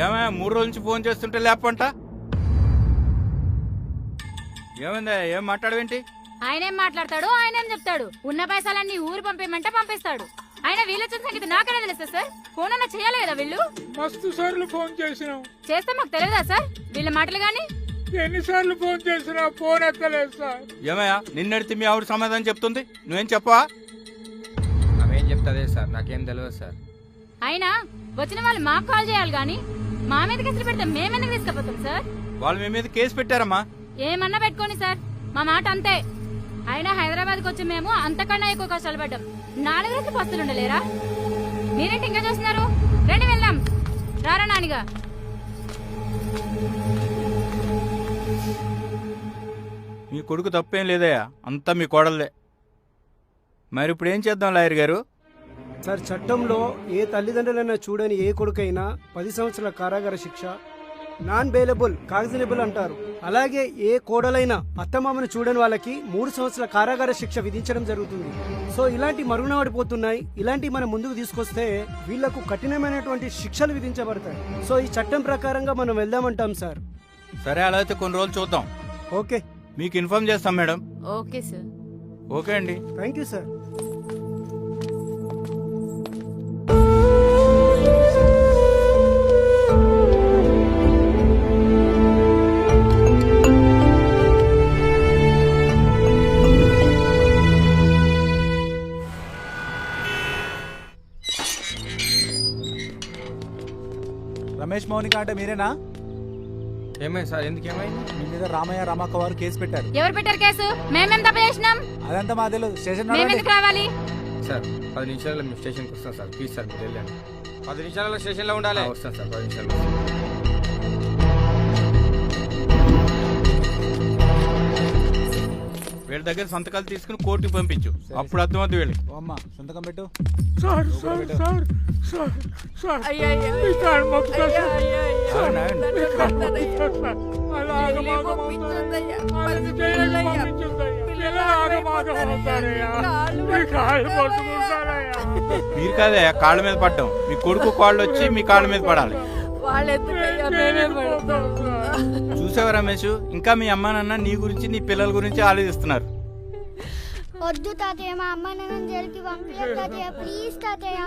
ఏమయ్యా 3 రోజుల నుంచి ఫోన్ చేస్తుంటే లేపంట. ఏమైందా? ఏం మాట్లాడవేంటి? ఆయనేం మాట్లాడతాడు, ఆయనేం చెప్తాడు. ఉన్న పైసలన్నీ ఊరు పంపేయమంటే పంపిస్తాడు. ఆయన వీళ్ళు వచ్చిన సంగతి నాకనే తెలుసా సార్? ఫోన్ అన్నా చేయాలి కదా వీళ్ళు. మస్తు సార్లు ఫోన్ చేసినాం. చేస్తే మాకు తెలియదా సార్ వీళ్ళ మాటలు గాని? ఎన్నిసార్లు ఫోన్ చేసినా ఫోన్ ఎత్తలేదు సార్. ఏమయ్యా నిన్నడితే మీ ఆవిడ సమాధానం చెప్తుంది, నువ్వేం చెప్పవా? అవేం చెప్తాదే సార్, నాకేం తెలియదు సార్. అయినా వచ్చిన వాళ్ళు మాకు కాల్ చేయాలి గాని మా మీద కేసులు పెడితే మేమెందుకు తీసుకుపోతాం సార్? వాళ్ళు మీ మీద కేసు పెట్టారమ్మా. ఏమన్నా పెట్టుకోండి సార్, మా మాట అంతే. అయినా హైదరాబాద్కి వచ్చి మేము అంతకన్నా ఎక్కువ కష్టాలు పడ్డాం. 4 రోజులు పస్తులు ఉండలేరా? మీరేంటి ఇంకా చూస్తున్నారు? రండి వెళ్దాం. రారా నానిగా. మీ కొడుకు తప్పేం లేదయ్యా, అంతా మీ కోడలదే. మరి ఇప్పుడు ఏం చేద్దాం లాయర్ గారు? సార్, చట్టంలో ఏ తల్లిదండ్రులైనా చూడని ఏ కొడుకైనా 10 సంవత్సరాల కారాగార శిక్ష, నాన్ బెయిలబుల్ కాగ్జినబుల్ అంటారు. అలాగే ఏ కోడలైనా అత్తమామను చూడని వాళ్ళకి 3 సంవత్సరాల కారాగార శిక్ష విధించడం జరుగుతుంది. సో ఇలాంటి మరుగునపడిపోతున్నాయి. ఇలాంటి మనం ముందుకు తీసుకొస్తే వీళ్లకు కఠినమైనటువంటి శిక్షలు విధించబడతాయి. సో ఈ చట్టం ప్రకారంగా మనం వెళ్దామంటాం సార్. సరే, అలా అయితే కొన్ని రోజులు చూద్దాం. ఓకే, మీకు ఇన్ఫార్మ్ చేస్తాం మేడం. Okay sir. ఓకే అండి. Thank you sir. Ramesh Mounika అంటే మీరేనా? ఏమైంది సార్? ఎందుకు ఏమైంది? మీ మీద రామయ్య రామక్క వారు కేసు పెట్టారు. ఎవరు పెట్టారు కేసు? మేమేం తప్పు చేసినాం? అదంతా మా తెలియదు. స్టేషన్ మేమెందుకు రావాలి సార్ 10 నిమిషాలలో మేము స్టేషన్కి వస్తాం సార్. ప్లీజ్ సార్ మీరు వెళ్ళండి. 10 నిమిషాలలో స్టేషన్లో ఉండాలి. వస్తాను సార్, 10 నిమిషాలు. వీళ్ళ దగ్గర సంతకాలు తీసుకుని కోర్టుకి పంపించు, అప్పుడు అర్థమవుతుంది వీళ్ళకి. అమ్మ సంతకం పెట్టు. Sir sir sir sir sir మీ కాళ్ళు మొక్కుతాను సార్. ఆగండి, ఆగండి. మీ కాళ్ళు మొక్కుతాను సార్. అలా ఆగమాగం అవుతారయ్యా. అది జైలుకి పంపించుందయ్యా. ఇలా ఆగమాగం అవుతారయ్యా. మీ కాళ్ళు మొక్కుకుంటారయ్యా. మీరు కాదయ్యా కాళ్ళ మీద పడ్డాం, మీ కొడుకు కాళ్ళు వచ్చి మీ కాళ్ళ మీద పడాలి. చూసావా రమేష్, ఇంకా మీ అమ్మ నాన్న నీ గురించి నీ పిల్లల గురించి ఆలోచిస్తున్నారు. వద్దు తాతయ్య, మా అమ్మ నాన్న జైలుకి పంపించదు తాతయ్య, ప్లీజ్ తాతయ్య.